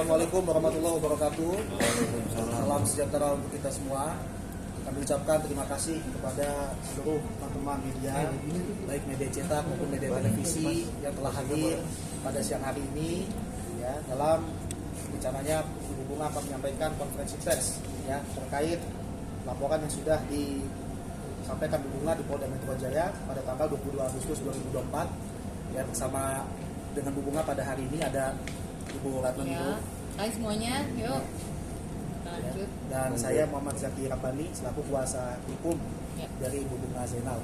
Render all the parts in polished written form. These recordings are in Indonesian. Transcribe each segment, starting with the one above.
Assalamualaikum warahmatullahi wabarakatuh. Salam sejahtera untuk kita semua. Kami ucapkan terima kasih kepada seluruh teman-teman media, baik media cetak maupun media televisi yang telah hadir pada siang hari ini. Ya, dalam rencananya Ibu Bunga akan menyampaikan konferensi pers ya terkait laporan yang sudah disampaikan Ibu Bunga di Polda Metro Jaya pada tanggal 22 Agustus 2024. Ya, bersama dengan Bu Bunga pada hari ini ada Ibu Ratna ya. Hai semuanya, yuk ya. Dan saya Muhammad Zaki Rabbani selaku kuasa hukum ya. dari Ibu Bunga Zainal.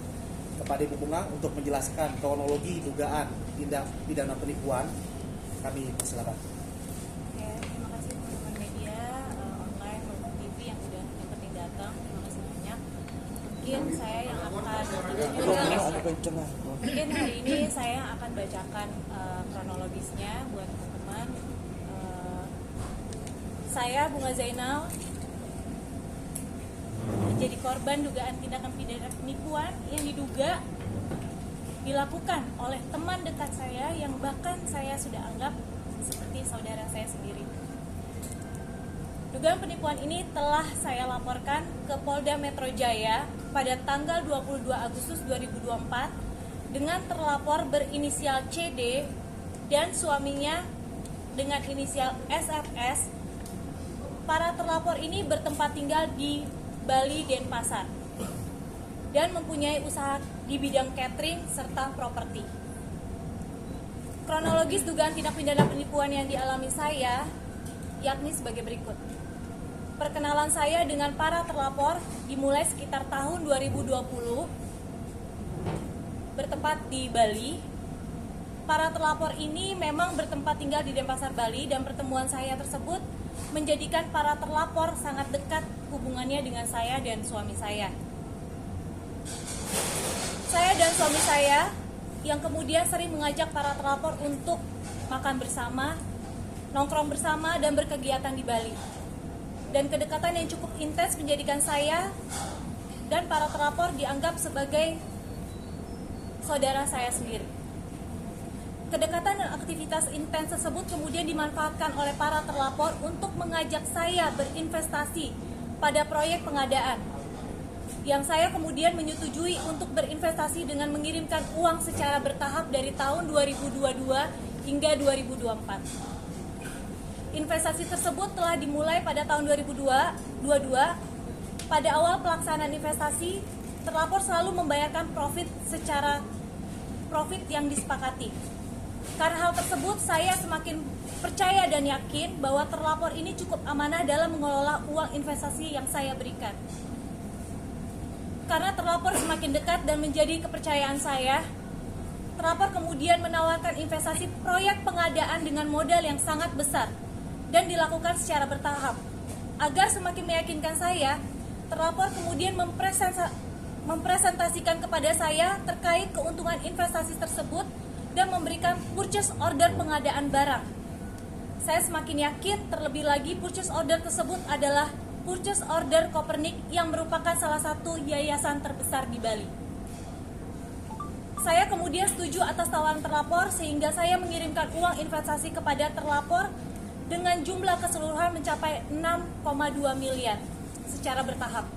Kepada Ibu Bunga untuk menjelaskan kronologi dugaan tindak pidana penipuan, kami persilakan. Oke, terima kasih teman-teman media online maupun TV yang sudah sempetin datang. Terima kasih banyak. Mungkin saya yang mungkin hari ini saya akan bacakan kronologisnya buat teman-teman. Saya Bunga Zainal menjadi korban dugaan tindakan pidana penipuan yang diduga dilakukan oleh teman dekat saya yang bahkan saya sudah anggap seperti saudara saya sendiri. Dugaan penipuan ini telah saya laporkan ke Polda Metro Jaya pada tanggal 22 Agustus 2024 dengan terlapor berinisial CD dan suaminya dengan inisial SFS. Para terlapor ini bertempat tinggal di Bali, Denpasar dan mempunyai usaha di bidang catering serta properti. Kronologis dugaan tindak pidana penipuan yang dialami saya yakni sebagai berikut. Perkenalan saya dengan para terlapor dimulai sekitar tahun 2020 bertempat di Bali. Para terlapor ini memang bertempat tinggal di Denpasar, Bali, dan pertemuan saya tersebut menjadikan para terlapor sangat dekat hubungannya dengan saya dan suami saya. Saya dan suami saya yang kemudian sering mengajak para terlapor untuk makan bersama, nongkrong bersama, dan berkegiatan di Bali. Dan kedekatan yang cukup intens menjadikan saya dan para terlapor dianggap sebagai saudara saya sendiri. Kedekatan dan aktivitas intens tersebut kemudian dimanfaatkan oleh para terlapor untuk mengajak saya berinvestasi pada proyek pengadaan, yang saya kemudian menyetujui untuk berinvestasi dengan mengirimkan uang secara bertahap dari tahun 2022 hingga 2024. Investasi tersebut telah dimulai pada tahun 2022. Pada awal pelaksanaan investasi, terlapor selalu membayarkan profit yang disepakati. Karena hal tersebut, saya semakin percaya dan yakin bahwa terlapor ini cukup amanah dalam mengelola uang investasi yang saya berikan. Karena terlapor semakin dekat dan menjadi kepercayaan saya, terlapor kemudian menawarkan investasi proyek pengadaan dengan modal yang sangat besar dan dilakukan secara bertahap. Agar semakin meyakinkan saya, terlapor kemudian mempresentasikan kepada saya terkait keuntungan investasi tersebut dan memberikan purchase order pengadaan barang. Saya semakin yakin, terlebih lagi purchase order tersebut adalah purchase order Copernic yang merupakan salah satu yayasan terbesar di Bali. Saya kemudian setuju atas tawaran terlapor sehingga saya mengirimkan uang investasi kepada terlapor dengan jumlah keseluruhan mencapai 6,2 miliar secara bertahap.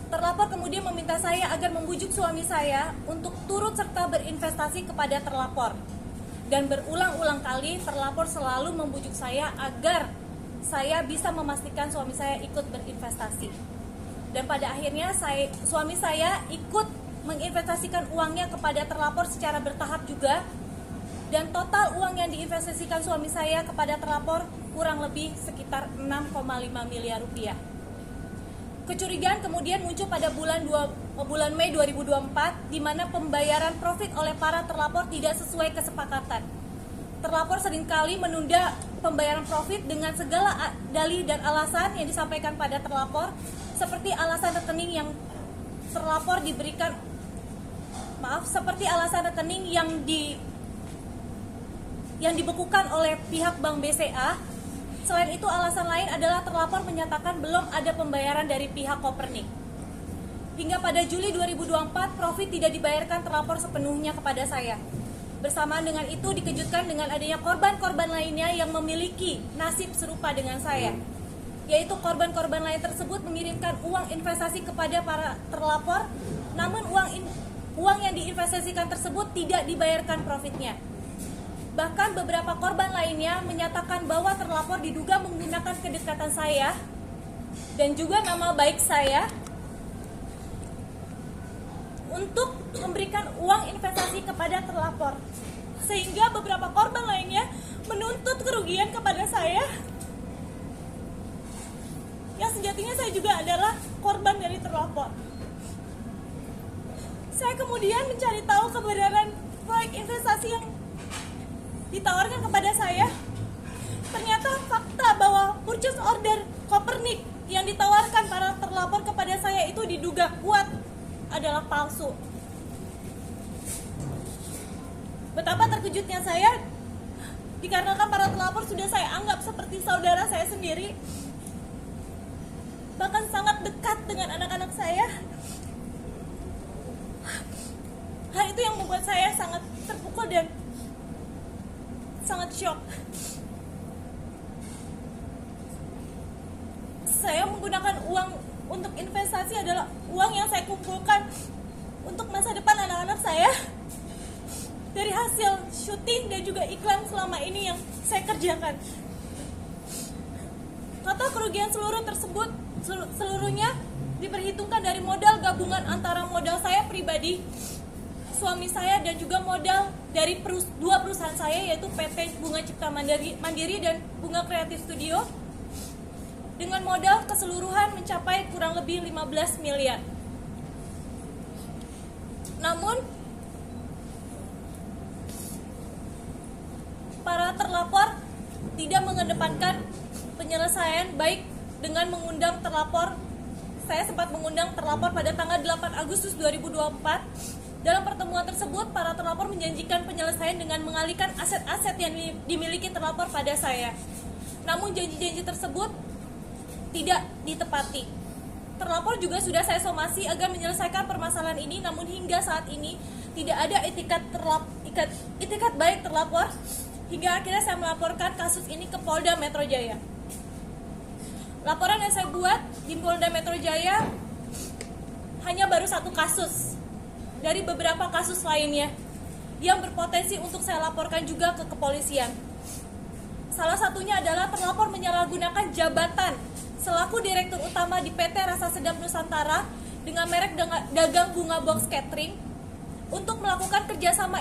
Terlapor kemudian meminta saya agar membujuk suami saya untuk turut serta berinvestasi kepada terlapor. Dan berulang-ulang kali terlapor selalu membujuk saya agar saya bisa memastikan suami saya ikut berinvestasi. Dan pada akhirnya suami saya ikut menginvestasikan uangnya kepada terlapor secara bertahap juga. Dan total uang yang diinvestasikan suami saya kepada terlapor kurang lebih sekitar 6,5 miliar rupiah. Kecurigaan kemudian muncul pada bulan Mei 2024 di mana pembayaran profit oleh para terlapor tidak sesuai kesepakatan. Terlapor seringkali menunda pembayaran profit dengan segala dalih dan alasan yang disampaikan pada terlapor, seperti alasan rekening yang terlapor diberikan seperti alasan rekening yang dibekukan oleh pihak Bank BCA. Selain itu, alasan lain adalah terlapor menyatakan belum ada pembayaran dari pihak Copernic. Hingga pada Juli 2024, profit tidak dibayarkan terlapor sepenuhnya kepada saya. Bersamaan dengan itu dikejutkan dengan adanya korban-korban lainnya yang memiliki nasib serupa dengan saya, yaitu korban-korban lain tersebut mengirimkan uang investasi kepada para terlapor, namun uang yang diinvestasikan tersebut tidak dibayarkan profitnya. Bahkan beberapa korban lainnya menyatakan bahwa terlapor diduga menggunakan kedekatan saya dan juga nama baik saya untuk memberikan uang investasi kepada terlapor, sehingga beberapa korban lainnya menuntut kerugian kepada saya yang sejatinya saya juga adalah korban dari terlapor. Saya kemudian mencari tahu kebenaran proyek investasi yang ditawarkan kepada saya. Ternyata fakta bahwa purchase order Copernic yang ditawarkan para terlapor kepada saya itu diduga kuat adalah palsu. Betapa terkejutnya saya dikarenakan para terlapor sudah saya anggap seperti saudara saya sendiri, bahkan sangat dekat dengan anak-anak saya. Hal itu yang membuat saya sangat terpukul dan sangat shock. Saya menggunakan uang untuk investasi adalah uang yang saya kumpulkan untuk masa depan anak-anak saya dari hasil syuting dan juga iklan selama ini yang saya kerjakan. Total kerugian seluruhnya diperhitungkan dari modal gabungan antara modal saya pribadi, suami saya, dan juga modal dari dua perusahaan saya, yaitu PT Bunga Cipta Mandiri dan Bunga Kreatif Studio, dengan modal keseluruhan mencapai kurang lebih 15 miliar. Namun para terlapor tidak mengedepankan penyelesaian, baik dengan mengundang terlapor. Saya sempat mengundang terlapor pada tanggal 8 Agustus 2024. Dalam pertemuan tersebut, para terlapor menjanjikan penyelesaian dengan mengalihkan aset-aset yang dimiliki terlapor pada saya. Namun janji-janji tersebut tidak ditepati. Terlapor juga sudah saya somasi agar menyelesaikan permasalahan ini, namun hingga saat ini tidak ada itikat baik terlapor, hingga akhirnya saya melaporkan kasus ini ke Polda Metro Jaya. Laporan yang saya buat di Polda Metro Jaya hanya baru satu kasus dari beberapa kasus lainnya yang berpotensi untuk saya laporkan juga ke kepolisian. Salah satunya adalah terlapor menyalahgunakan jabatan selaku Direktur Utama di PT Rasa Sedap Nusantara dengan merek dagang bunga box catering untuk melakukan kerjasama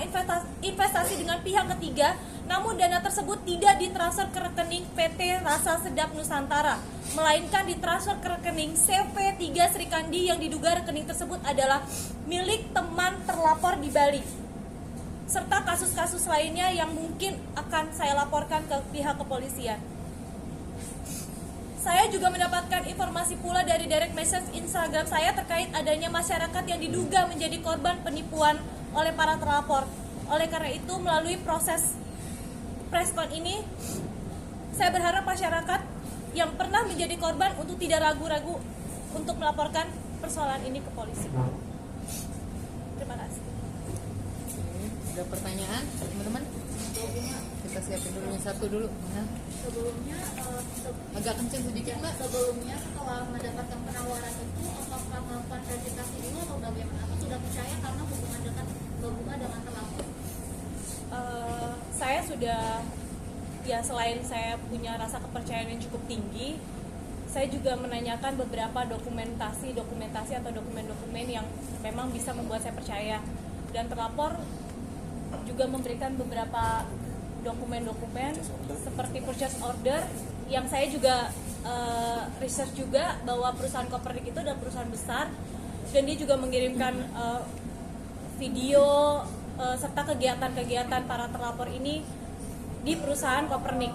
investasi dengan pihak ketiga, namun dana tersebut tidak ditransfer ke rekening PT Rasa Sedap Nusantara, melainkan ditransfer ke rekening CV3 Srikandi yang diduga rekening tersebut adalah milik teman terlapor di Bali, serta kasus-kasus lainnya yang mungkin akan saya laporkan ke pihak kepolisian. Saya juga mendapatkan informasi pula dari direct message Instagram saya terkait adanya masyarakat yang diduga menjadi korban penipuan oleh para terlapor. Oleh karena itu, melalui proses preskon ini, saya berharap masyarakat yang pernah menjadi korban untuk tidak ragu-ragu untuk melaporkan persoalan ini ke polisi. Terima kasih. Ada pertanyaan, teman-teman? Kita siapin dulu yang satu dulu. Sebelumnya Agak kenceng sedikit, Mbak. sebelumnya setelah mendapatkan penawaran itu, apakah melakukan verifikasi dulu atau bagaimana? Atau sudah percaya karena hubungan dekat berhubungan dengan terlapor? Saya sudah, ya selain saya punya rasa kepercayaan yang cukup tinggi, saya juga menanyakan beberapa dokumentasi atau dokumen-dokumen yang memang bisa membuat saya percaya, dan terlapor juga memberikan beberapa dokumen-dokumen seperti purchase order yang saya juga research juga bahwa perusahaan Copernic itu adalah perusahaan besar, dan dia juga mengirimkan video serta kegiatan-kegiatan para terlapor ini di perusahaan Copernic.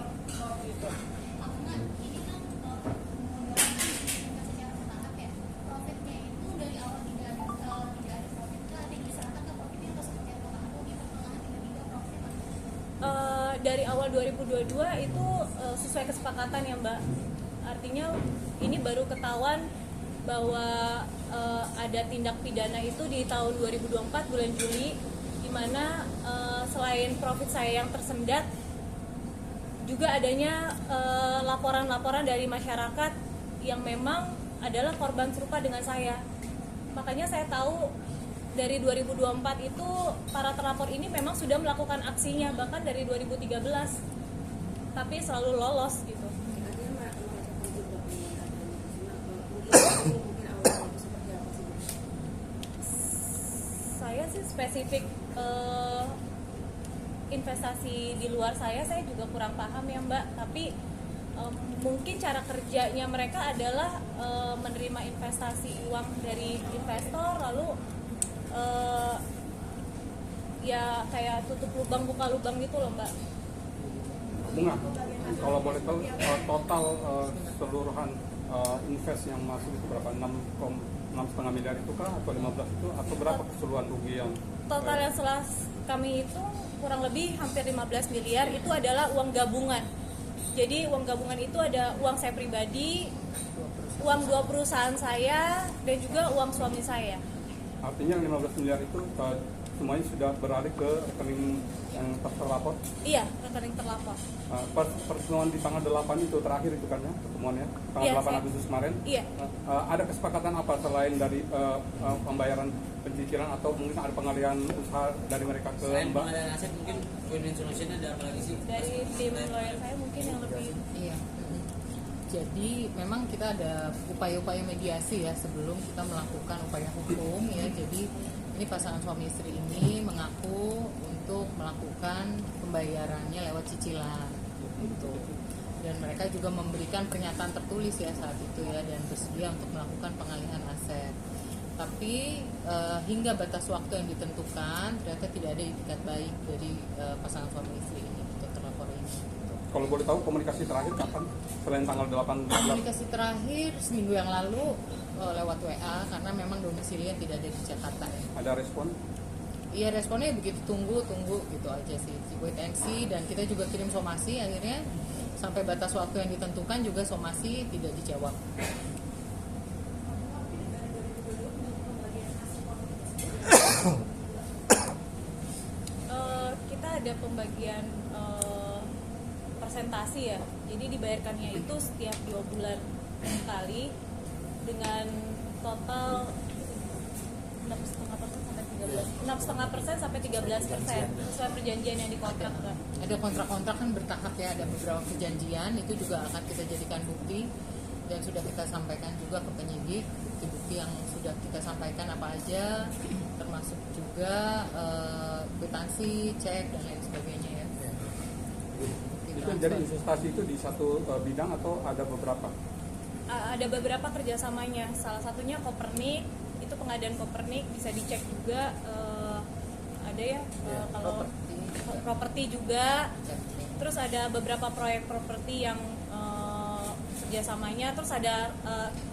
Profitnya itu dari awal tidak ada profit, ada yang diserahkan ke profitnya atau seperti apa? Atau di pertengahan tiba-tiba profitnya? Dari awal 2022 itu sesuai kesepakatan ya Mbak. Artinya ini baru ketahuan bahwa ada tindak pidana itu di tahun 2024 bulan Juli, di mana selain profit saya yang tersendat, juga adanya laporan-laporan dari masyarakat yang memang adalah korban serupa dengan saya. Makanya saya tahu dari 2024 itu para terlapor ini memang sudah melakukan aksinya bahkan dari 2013, tapi selalu lolos gitu. Saya sih spesifik investasi di luar saya juga kurang paham ya Mbak, tapi mungkin cara kerjanya mereka adalah menerima investasi uang dari investor lalu ya kayak tutup lubang buka lubang gitu loh Mbak. Bunga, kalau boleh tahu total keseluruhan invest yang masuk itu berapa? 6,5 miliar itu kah atau 15 itu atau berapa keseluruhan rugi yang Total yang setelah kami itu kurang lebih hampir 15 miliar itu adalah uang gabungan. Jadi uang gabungan itu ada uang saya pribadi, uang 2 perusahaan saya, dan juga uang suami saya. artinya 15 miliar itu semuanya sudah beralih ke rekening yang terlapor? Iya, rekening terlapor. Pertemuan di tanggal 8 itu terakhir itu kan ya, pertemuannya tanggal Iya, 8 Agustus kemarin. Iya. Ada kesepakatan apa selain dari pembayaran pencicilan atau mungkin ada pengalihan usaha dari mereka ke Selain Mbak? pengalihan aset mungkin win-win solution-nya ada apa lagi sih? Dari tim lawyer saya mungkin yang lebih. Iya. Jadi memang kita ada upaya-upaya mediasi ya sebelum kita melakukan upaya hukum ya. Jadi ini pasangan suami istri ini mengaku untuk melakukan pembayarannya lewat cicilan gitu. Dan mereka juga memberikan pernyataan tertulis ya saat itu ya dan bersedia untuk melakukan pengalihan aset. Tapi hingga batas waktu yang ditentukan ternyata tidak ada itikat baik dari pasangan suami istri ini untuk terlapor ini. Gitu. Kalau boleh tahu komunikasi terakhir kapan selain tanggal 8? Komunikasi terakhir seminggu yang lalu lewat WA karena memang domisilinya tidak ada di Jakarta ya. Ada respon? Iya responnya begitu tunggu gitu aja sih, wait and see, dan kita juga kirim somasi akhirnya sampai batas waktu yang ditentukan juga somasi tidak dijawab. Kita ada pembagian persentasi ya, jadi dibayarkannya itu setiap 2 bulan sekali dengan total 6,5% sampai 13% sesuai perjanjian yang dikontrakkan. Ada kontrak-kontrak kan bertahap ya, ada beberapa perjanjian itu juga akan kita jadikan bukti dan sudah kita sampaikan juga ke penyidik bukti-bukti yang sudah kita sampaikan apa aja, termasuk juga kwitansi, cek dan lain sebagainya ya. Itu jadi investasi itu di satu bidang atau ada beberapa? Ada beberapa kerjasamanya, salah satunya Kopernik, itu pengadaan Kopernik bisa dicek juga, ada ya kalau properti juga, terus ada beberapa proyek properti yang kerjasamanya, terus ada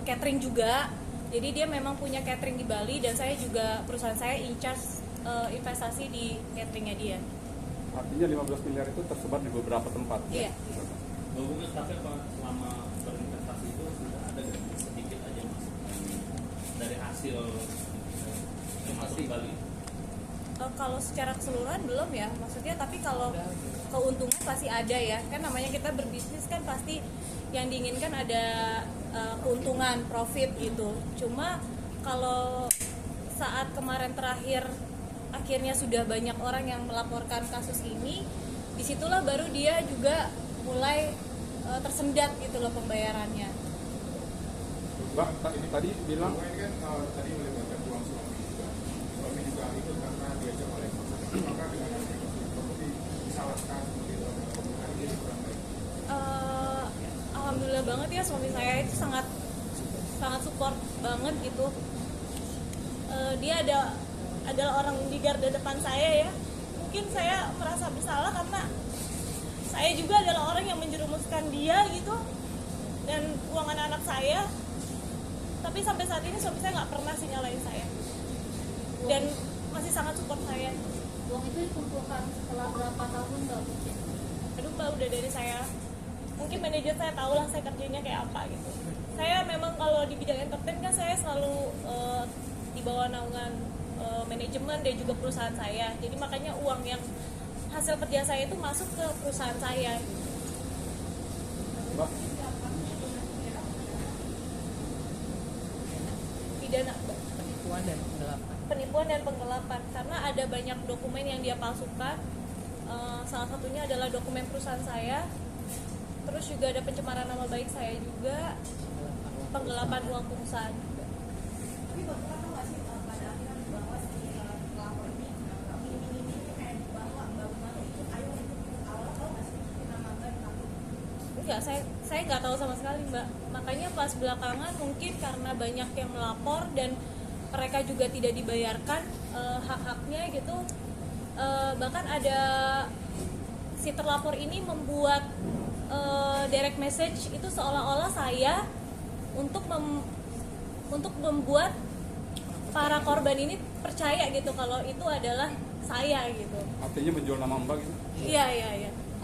catering juga, jadi dia memang punya catering di Bali dan saya juga perusahaan saya in charge investasi di cateringnya dia. Artinya 15 miliar itu tersebar di beberapa tempat. Iya. Bagus, tapi selama berinvestasi itu sudah ada sedikit aja mas dari hasil yang masuk di Bali? Kalau secara keseluruhan belum ya, maksudnya, tapi kalau keuntungan pasti ada ya, kan namanya kita berbisnis kan pasti yang diinginkan ada keuntungan, profit gitu. Cuma kalau saat kemarin terakhir akhirnya sudah banyak orang yang melaporkan kasus ini, disitulah baru dia juga mulai tersendat gitu loh pembayarannya. Mbak, tadi bilang tadi melibatkan uang suami juga ikut karena diajak oleh maka dengan seperti disalahkan seperti itu penggunaan diri kurang baik. Alhamdulillah banget ya, suami saya itu sangat support banget gitu. Dia adalah orang di garda depan saya ya. Mungkin saya merasa bersalah karena saya juga adalah orang yang menjerumuskan dia gitu dan uang anak-anak saya. Tapi sampai saat ini suami saya nggak pernah sih nyalain saya dan masih sangat support saya. Uang itu dikumpulkan setelah berapa tahun Mbak? Aduh Mbak, udah dari saya, mungkin manajer saya tahu lah saya kerjanya kayak apa gitu. Saya memang kalau di bidang entertain kan saya selalu di bawah naungan manajemen dan juga perusahaan saya. Jadi makanya uang yang hasil kerja saya itu masuk ke perusahaan saya. Mbak, Pidana Penipuan dan penggelapan. penipuan dan penggelapan karena ada banyak dokumen yang dia palsukan. Salah satunya adalah dokumen perusahaan saya. Terus juga ada pencemaran nama baik saya juga, penggelapan uang perusahaan juga. Enggak, saya nggak tahu sama sekali, Mbak. Makanya pas belakangan mungkin karena banyak yang melapor dan mereka juga tidak dibayarkan hak-haknya gitu. Bahkan ada si terlapor ini membuat direct message itu seolah-olah saya untuk membuat para korban ini percaya gitu kalau itu adalah saya gitu. artinya menjual nama Mbak gitu? Iya.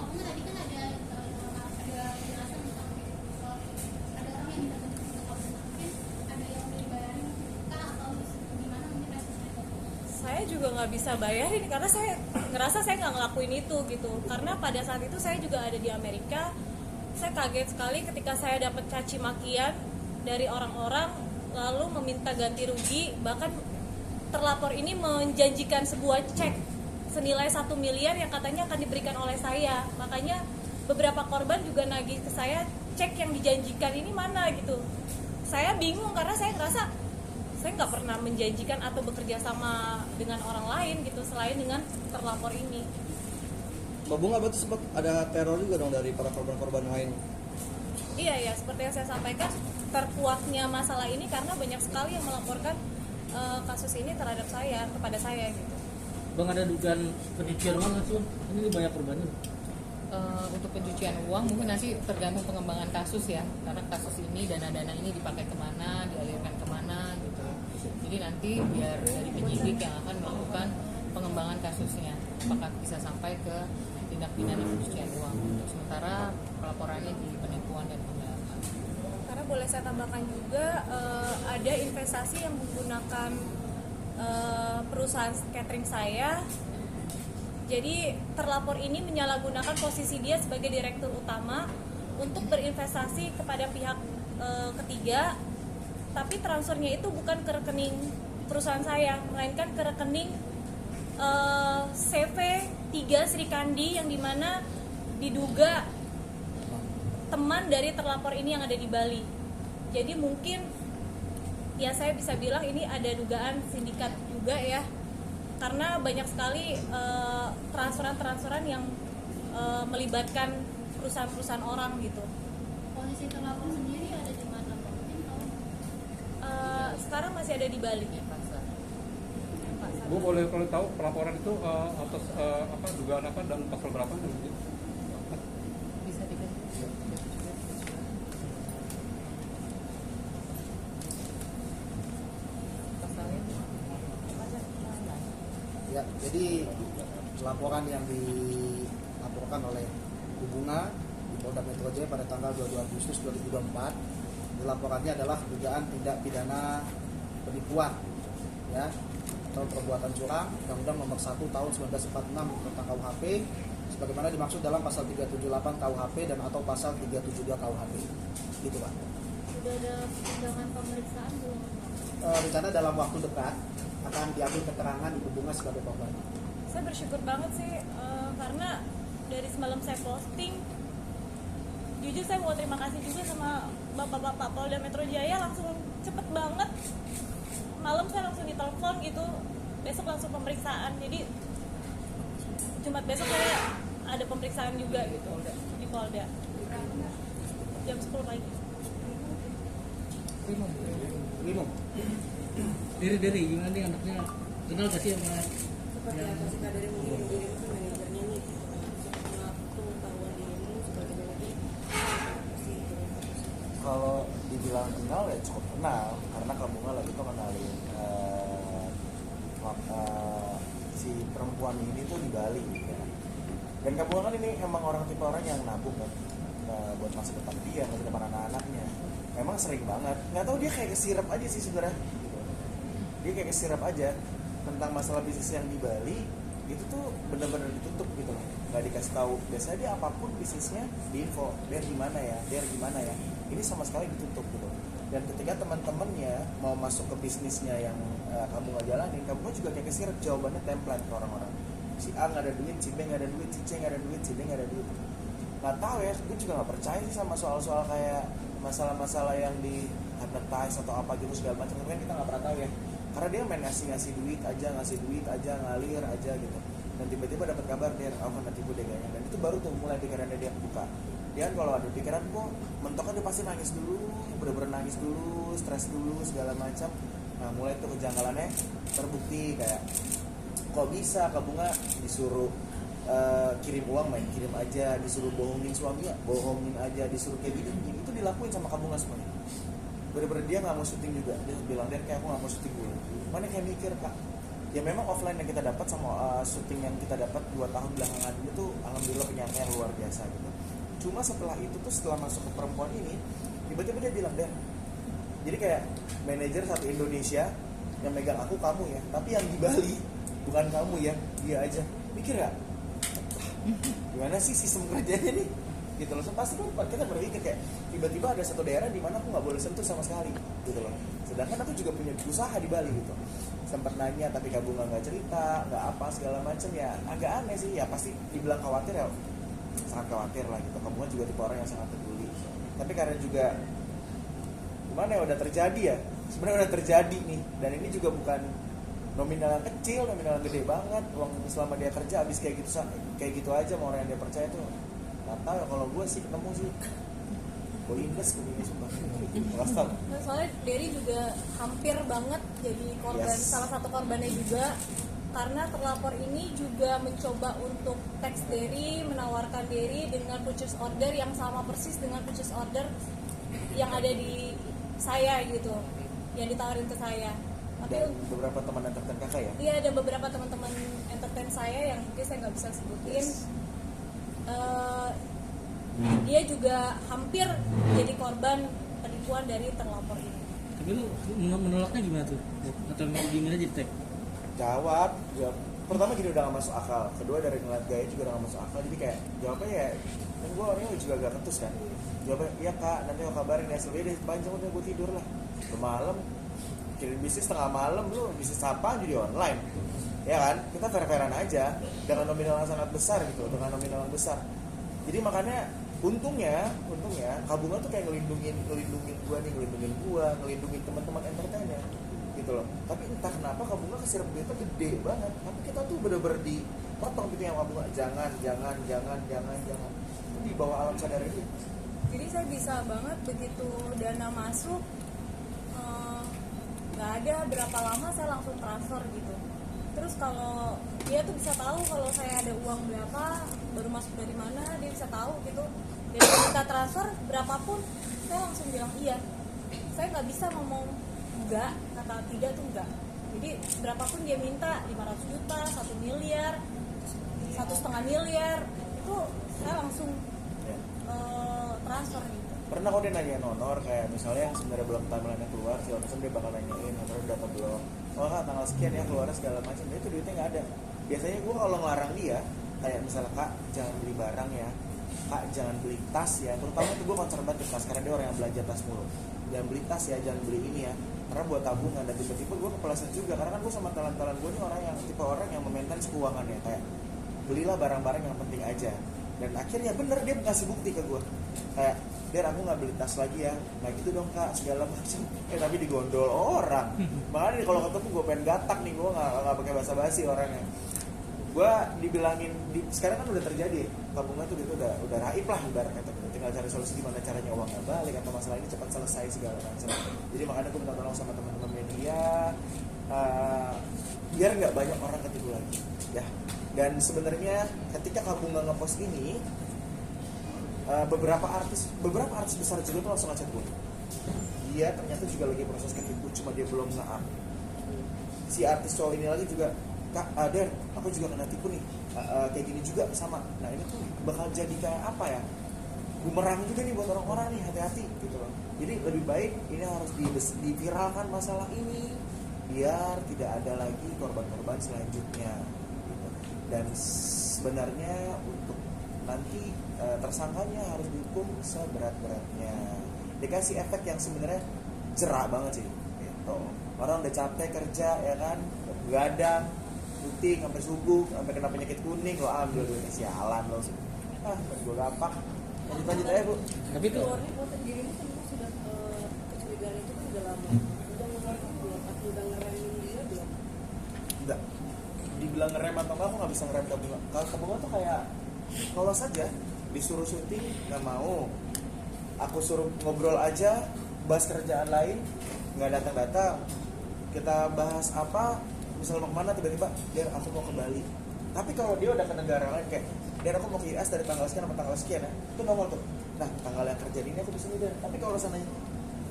Oh, enggak, tadi kan ada penjelasan tentang ada orang yang minta bantuan ke korban. Mungkin ada yang udah dibayarin kah atau gimana mungkin responnya? Saya juga nggak bisa bayarin karena saya ngerasa saya nggak ngelakuin itu gitu. Karena pada saat itu saya juga ada di Amerika. Saya kaget sekali ketika saya dapat caci makian dari orang-orang lalu meminta ganti rugi. Bahkan terlapor ini menjanjikan sebuah cek senilai 1 miliar yang katanya akan diberikan oleh saya. Makanya beberapa korban juga nagih ke saya, cek yang dijanjikan ini mana gitu. Saya bingung karena saya ngerasa saya nggak pernah menjanjikan atau bekerja sama dengan orang lain gitu selain dengan terlapor ini. Mbak Bunga berarti sempat ada teror juga dong dari para korban-korban lain. Iya, seperti yang saya sampaikan, terkuaknya masalah ini karena banyak sekali yang melaporkan kasus ini terhadap saya, kepada saya gitu. Bang, ada dugaan pencucian uang nggak sih? Ini banyak korbannya. Untuk pencucian uang mungkin nanti tergantung pengembangan kasus ya, karena kasus ini dana-dana ini dipakai kemana, dialirkan kemana gitu. Jadi nanti biar dari penyidik yang akan melakukan pengembangan kasusnya apakah bisa sampai ke tindak pidana pencucian uang. Untuk sementara pelaporannya di penipuan dan penggelapan. Karena boleh saya tambahkan juga ada investasi yang menggunakan perusahaan catering saya. Jadi terlapor ini menyalahgunakan posisi dia sebagai direktur utama untuk berinvestasi kepada pihak ketiga, tapi transfernya itu bukan ke rekening perusahaan saya, melainkan ke rekening CV 3 Sri Kandi yang dimana diduga teman dari terlapor ini yang ada di Bali. Jadi mungkin ya saya bisa bilang ini ada dugaan sindikat juga ya, karena banyak sekali transferan yang melibatkan perusahaan-perusahaan orang gitu. Posisi terlapor sendiri ada di mana, Bang? Mungkin tahu? Sekarang masih ada di Bali. Bu, boleh kalau tahu pelaporan itu atas apa dugaan apa dan pasal berapa? Bisa diganti. Pasalnya Ya, jadi laporan yang dilaporkan oleh Bu Bunga di Polda Metro Jaya pada tanggal 22 Agustus 2024, laporannya adalah dugaan tindak pidana penipuan, ya, atau perbuatan curang, Undang-Undang Nomor 1 Tahun 1946 tentang KUHP, sebagaimana dimaksud dalam Pasal 378 KUHP dan atau Pasal 372 KUHP. Gitu, Pak. Sudah ada undangan pemeriksaan belum? Rencana dalam waktu dekat akan diambil keterangan Ibu Bunga sebagai korban. Saya bersyukur banget sih karena dari semalam saya posting, jujur saya mau terima kasih juga sama bapak-bapak Polda Metro Jaya, langsung cepet banget. Malam saya langsung ditelepon gitu, besok langsung pemeriksaan. Jadi Jumat besok saya ada pemeriksaan juga gitu di Polda jam 10 pagi. Limo. Dari gimana nih anaknya? Kenal gak sih sama Seperti apa sih Kak dari mungkin dirimu kan manajernya nih setelah pengetahuan dirimu sebagai manajer kalau dibilang kenal ya cukup kenal karena Kak Bunga lagi tuh kenalin si perempuan ini tuh di Bali ya. Dan Kak Bunga kan ini emang tipe orang yang nabung kan buat masa depan dia, masa depan anak-anaknya. Emang sering banget, nggak tahu dia kayak kesirap aja sih sebenarnya gitu. Dia kayak kesirap aja tentang masalah bisnis yang di Bali itu tuh benar-benar ditutup gitu loh, nggak dikasih tahu. Biasanya dia apapun bisnisnya diinfo, dia gimana ya, ini sama sekali ditutup gitu. Dan ketika teman-temannya mau masuk ke bisnisnya yang kamu nggak jalanin, kamu juga kayak kesir jawabannya template ke orang-orang. Si A nggak ada duit, si B nggak ada duit, si C nggak ada duit, si D nggak ada duit. Nggak tahu ya, gue juga nggak percaya sih sama soal-soal kayak masalah-masalah yang di advertise atau apa gitu segala macam. Kan kita nggak pernah tahu ya, karena dia main ngasih duit aja, ngalir aja gitu. Dan tiba-tiba dapat kabar dia nanti gue deh kayaknya. Dan itu baru tuh mulai pikirannya dia buka. Dia kalau ada pikiran kok mentoknya dia pasti nangis dulu, bener-bener nangis dulu, stres dulu segala macam. Nah mulai tuh kejanggalannya terbukti, kayak kok bisa Kak Bunga disuruh kirim uang main kirim aja, disuruh bohongin suaminya bohongin aja, disuruh kayak gini itu dilakuin sama Kak Bunga semuanya. Bener-bener dia nggak mau syuting juga, dia bilang dia kayak aku nggak mau syuting dulu. Mana kayak mikir Kak, ya memang offline yang kita dapat sama syuting yang kita dapat 2 tahun belakangan ini tuh alhamdulillah penyakit yang luar biasa gitu. Cuma setelah itu tuh, setelah masuk ke perempuan ini, tiba-tiba dia bilang deh, jadi kayak manajer satu Indonesia yang megang aku kamu ya, tapi yang di Bali bukan kamu ya, dia aja. Mikir gak? Gimana sih sistem kerjanya nih? Gitu loh, pasti kan kita berpikir kayak tiba-tiba ada satu daerah di mana aku nggak boleh sentuh sama sekali, gitu loh. Sedangkan aku juga punya usaha di Bali gitu. Sempat nanya tapi Kak Bunga nggak cerita, nggak apa segala macam, ya agak aneh sih. Ya pasti dibilang khawatir ya, sangat khawatir lah gitu. Kak Bunga juga tipe orang yang sangat peduli. Tapi karena juga gimana ya, udah terjadi ya. Sebenarnya udah terjadi nih, dan ini juga bukan nominal yang kecil, nominal yang gede banget. Uang selama dia kerja habis kayak gitu aja sama orang yang dia percaya tuh. Nggak tahu ya, kalau gue sih ketemu sih gue invest begini sumpah. Nah, soalnya Derry juga hampir banget jadi korban, salah satu korbannya juga, karena terlapor ini juga mencoba untuk teks Derry, menawarkan Derry dengan purchase order yang sama persis dengan purchase order yang ada di saya gitu, yang ditawarin ke saya. Tapi dan beberapa teman entertain kakak ya? Iya, ada beberapa teman-teman entertain saya yang mungkin saya nggak bisa sebutin. Dia juga hampir jadi korban penipuan dari terlapor ini. Tapi lu menolaknya gimana tuh? Atau gimana jadi tag? Jawab, pertama gini udah gak masuk akal, kedua dari ngeliat gaya juga udah gak masuk akal, jadi kayak jawabnya ya, kan gue orangnya juga agak ketus kan. Jawabnya, iya Kak, nanti aku kabarin ya, selesai deh, panjang udah gue tidur lah. Udah malam, kirim bisnis tengah malam, lu bisnis apa jadi online, ya kan? Kita fair-fairan aja, dengan nominal yang sangat besar gitu, dengan nominal yang besar. Jadi makanya untungnya Kak Bunga tuh kayak ngelindungin gua nih, ngelindungin teman-teman entertainer gitu loh. Tapi entah kenapa Kak Bunga kesir berita gede banget, tapi kita tuh bener-bener dipotong gitu yang Kak Bunga, jangan itu di bawah alam sadar itu. Jadi saya bisa banget begitu dana masuk, nggak ada berapa lama saya langsung transfer gitu. Terus kalau dia tuh bisa tahu kalau saya ada uang berapa, baru masuk dari mana, dia bisa tahu gitu. Dan kalau kita transfer berapapun, saya langsung bilang iya. Saya nggak bisa ngomong enggak, kata tidak tuh enggak. Jadi berapapun dia minta, 500 juta, 1 miliar, 1,5 miliar, itu saya langsung transfer gitu. Pernah kok dia nanya honor, kayak misalnya sebenarnya belum timeline keluar, si Honor dia bakal nanyain honor udah apa belum. Oh Kak, tanggal sekian ya keluarnya segala macam, itu duitnya nggak ada. Biasanya gue kalau ngelarang dia, kayak misalnya Kak jangan beli barang ya, Kak jangan beli tas ya, terutama itu gue concern banget tas, karena dia orang yang belanja tas mulu. Jangan beli tas ya, jangan beli ini ya, karena buat tabungan. Dan tiba-tiba gue kepeleset juga, karena kan gue sama talent-talent gue ini orang yang tipe orang yang memaintain keuangan ya, kayak belilah barang-barang yang penting aja. Dan akhirnya bener dia ngasih bukti ke gue, kayak Der aku nggak beli tas lagi ya, nah gitu dong Kak segala macam. Tapi digondol orang, makanya kalau ketemu gue pengen gatak nih, gue nggak pakai basa-basi orangnya. Gue dibilangin sekarang kan udah terjadi, tabungan tuh gitu udah raib lah ibaratnya, tinggal cari solusi gimana caranya uangnya balik atau masalah ini cepat selesai segala macam. Jadi makanya gue minta tolong sama teman-teman media biar nggak banyak orang ketipu lagi ya. Dan sebenarnya ketika Kak Bunga ngepost ini, beberapa artis besar juga tuh langsung ngechat gue. Dia ternyata juga lagi proses ketipu, cuma dia belum nge-up. Si artis cowok ini lagi juga, Kak, Der, aku juga kena tipu nih, kayak gini juga sama. Nah ini tuh bakal jadi kayak apa ya, bumerang juga nih buat orang-orang nih, hati-hati gitu loh. Jadi lebih baik ini harus diviralkan masalah ini, biar tidak ada lagi korban-korban selanjutnya gitu. Dan sebenarnya untuk nanti tersangkanya harus dihukum seberat-beratnya, dikasih efek yang sebenarnya jerak banget sih gitu. Orang udah capek kerja ya kan, begadang syuting sampai subuh, sampai kena penyakit kuning, lo ambil duitnya, sialan lo sih. Gue gampang. Lanjut aja Bu. Tapi itu Keluarnya kalau sendiri ini kan sudah kecurigaan itu kan udah lama. Udah ngeluarin belum? Atau udah ngeremin dia belum? Enggak. Dibilang ngerem atau enggak, aku nggak bisa ngerem ke bunga. Kalau ke bunga tuh kayak kalau saja disuruh syuting nggak mau, aku suruh ngobrol aja, bahas kerjaan lain nggak datang-datang. Kita bahas apa, misal mau kemana, tiba-tiba dia aku mau ke Bali. Tapi kalau dia udah ke negara lain kayak dan aku mau ke US dari tanggal sekian sampai tanggal sekian ya, itu nongol tuh. Nah tanggal yang kerja ini aku bisa nih. Tapi kalau sananya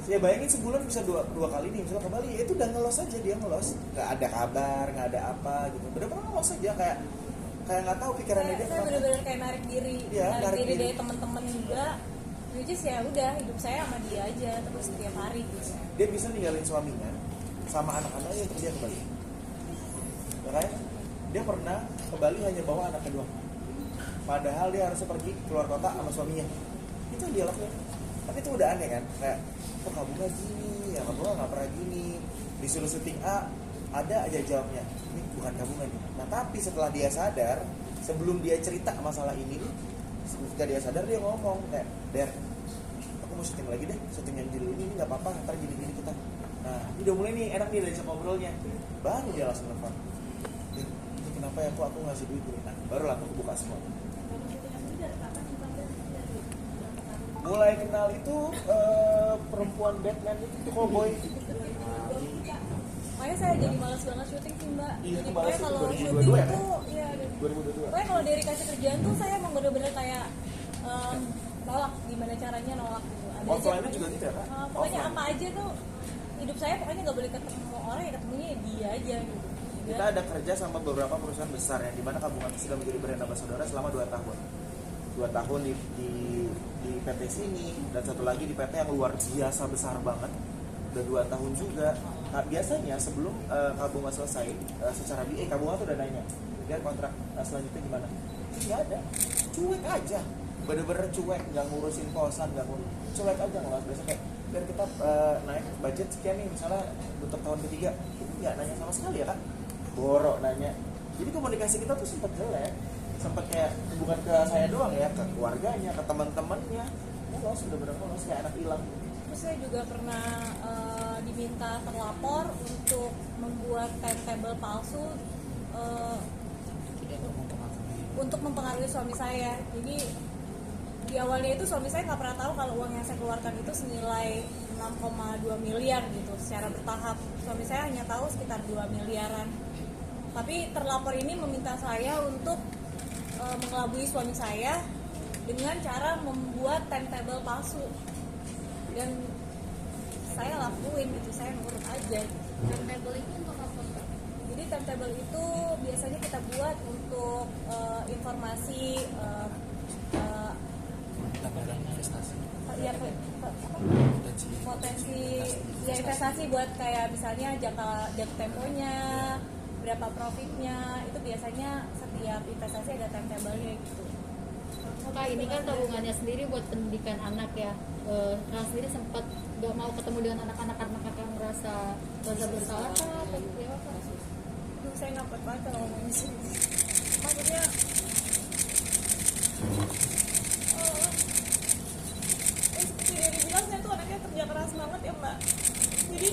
ya bayangin sebulan bisa dua kali nih misalnya ke Bali, ya itu udah ngelos aja, dia ngelos, nggak ada kabar, nggak ada apa gitu, bener-bener ngelos aja kayak nggak tahu pikirannya dia Saya kenapa. bener-bener kayak narik diri, Iya, narik diri. dari teman-teman juga. Which is ya udah hidup saya sama dia aja terus setiap hari gitu. Dia bisa ninggalin suaminya sama anak-anaknya untuk dia ke Bali. Ya kan? Dia pernah ke Bali hanya bawa anaknya doang. Padahal dia harusnya pergi keluar kota sama suaminya. Itu yang dia lakukan. Tapi itu udah aneh kan? Kayak, kok kamu gak gini? Ya kamu gak pernah gini. Disuruh syuting A, ada aja jawabnya. Ini bukan kamu nih. Nah tapi setelah dia sadar, sebelum dia cerita masalah ini, ketika dia sadar dia ngomong kayak, Der, aku mau syuting lagi deh. Syuting yang judul ini gak apa-apa, ntar gini-gini kita. Nah ini udah mulai nih, enak nih dari ngobrolnya. Baru dia langsung nelfon. Ini kenapa ya kok aku ngasih duit dulu? Nah baru lah aku buka semua. Mulai kenal itu perempuan Batman itu cowboy. Makanya saya jadi malas banget syuting sih mbak. Iya, Jadi malas pokoknya kalau itu 2022 syuting ya, tuh ya 2022. pokoknya kalau dari kasih kerjaan tuh saya emang bener-bener kayak nolak, gimana caranya nolak gitu. Ada aja Offline pokoknya- juga gitu ya Pak? pokoknya Offline. apa aja tuh hidup saya pokoknya nggak boleh ketemu orang, ya ketemunya ya dia aja gitu. Kita ada kerja sama beberapa perusahaan besar yang dimana Kabungan itu sudah menjadi brand ambassador selama 2 tahun. 2 tahun di PT sini dan satu lagi di PT yang luar biasa besar banget. Udah 2 tahun juga. Nah, biasanya sebelum Kabungan selesai secara BA, Kabungan tuh udah nanya, "Biar kontrak selanjutnya gimana?" Nggak ada. Cuek aja. Bener-bener cuek, nggak ngurusin kosan, nggak ngurus. Cuek aja ngelas. Biasa kayak, biar kita naik budget sekian nih misalnya untuk tahun ketiga. Nggak nanya sama sekali ya Kak. Borok nanya. Jadi komunikasi kita tuh sempat jelek. Sempat kayak bukan ke saya doang ya, ke keluarganya, ke teman-temannya. Ngulos, bener-bener ngulos kayak anak hilang. Terus saya juga pernah diminta terlapor untuk membuat timetable palsu untuk mempengaruhi suami saya. Jadi di awalnya itu suami saya nggak pernah tahu kalau uang yang saya keluarkan itu senilai 6,2 miliar gitu secara bertahap. Suami saya hanya tahu sekitar 2 miliaran. Tapi terlapor ini meminta saya untuk mengelabui suami saya dengan cara membuat timetable palsu. Dan saya lakuin gitu, saya nurut aja. Timetable itu untuk apa? Jadi timetable itu biasanya kita buat untuk informasi ya, potensi ya investasi buat kayak misalnya jangka temponya, berapa profitnya, itu biasanya setiap investasi ada timetable-nya gitu. Kak, ini kan tabungannya sendiri buat pendidikan anak ya. Kak sendiri sempat gak mau ketemu dengan anak-anak karena kakak merasa bersalah atau seperti apa? Aduh, saya nggak kuat banget kalau ngomongin di sini. Maksudnya seperti yang dibilang, saya tuh anaknya kerja keras banget ya mbak. Jadi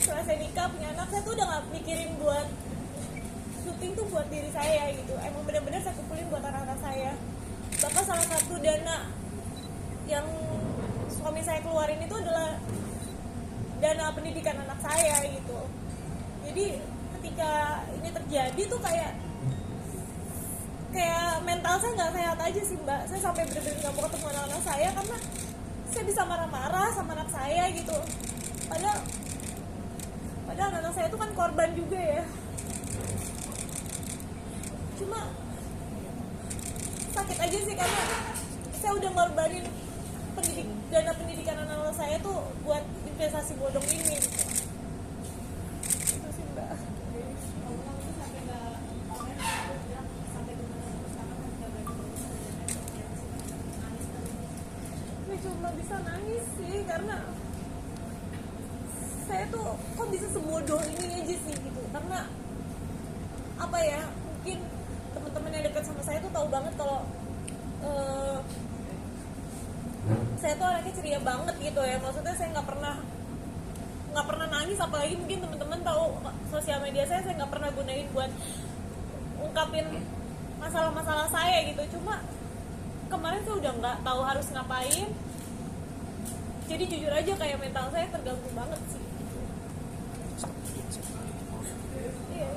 setelah saya nikah punya anak, saya tuh udah nggak mikirin buat syuting tuh buat diri saya gitu. Emang benar-benar saya kumpulin buat anak-anak saya. Bahkan salah satu dana yang suami saya keluarin itu adalah dana pendidikan anak saya gitu. Jadi ketika ini terjadi tuh kayak mental saya nggak sehat aja sih mbak. Saya sampai benar-benar nggak mau ketemu anak-anak saya karena saya bisa marah-marah sama anak saya gitu. Padahal anak saya itu kan korban juga ya. Cuma sakit aja sih karena saya udah ngorbanin dana pendidikan anak-anak saya tuh buat investasi bodong ini gitu. Itu sih. cuma bisa nangis sih, karena saya tuh kok bisa sebodoh ini aja sih gitu. Karena apa ya, mungkin teman-teman yang dekat sama saya tuh tahu banget kalau saya tuh anaknya ceria banget gitu ya. Maksudnya saya nggak pernah nangis, apalagi mungkin teman-teman tahu sosial media saya nggak pernah gunain buat ungkapin masalah-masalah saya gitu. Cuma kemarin saya udah nggak tahu harus ngapain, jadi jujur aja kayak mental saya terganggu banget sih. Iya.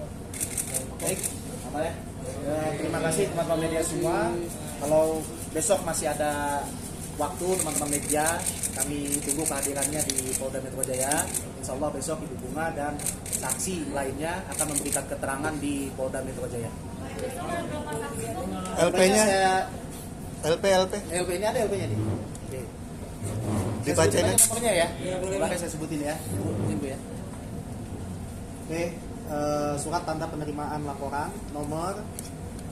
Baik, apa ya? Terima kasih teman-teman media semua. Kalau besok masih ada waktu teman-teman media, kami tunggu kehadirannya di Polda Metro Jaya. Insya Allah besok Ibu Bunga dan saksi lainnya akan memberikan keterangan di Polda Metro Jaya. LP-nya? LP ini ada LP-nya nih. Oke. Dibacain Saya sebut aja nomornya ya. Iya, boleh, Boleh saya sebutin ya. Ibu ya. Oke, surat tanda penerimaan laporan nomor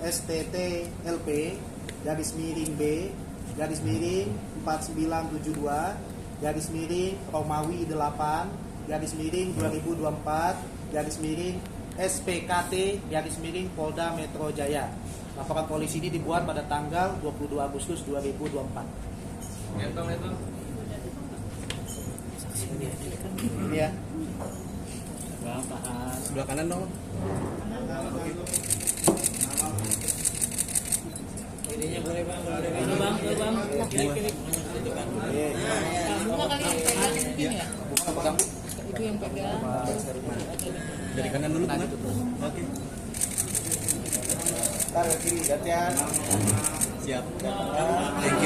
STTLP garis miring B garis miring 4972 garis miring Romawi 8 garis miring 2024 garis miring SPKT garis miring Polda Metro Jaya. Laporan polisi ini dibuat pada tanggal 22 Agustus 2024. Ini ya. Sebelah kanan dong. Ininya boleh bang, boleh bang. Kiri. Bunga kali yang pegang mungkin ya. Ibu yang pegang. Dari kanan dulu kan? Oke. Ntar ke kiri, gantian. Siap. Thank you.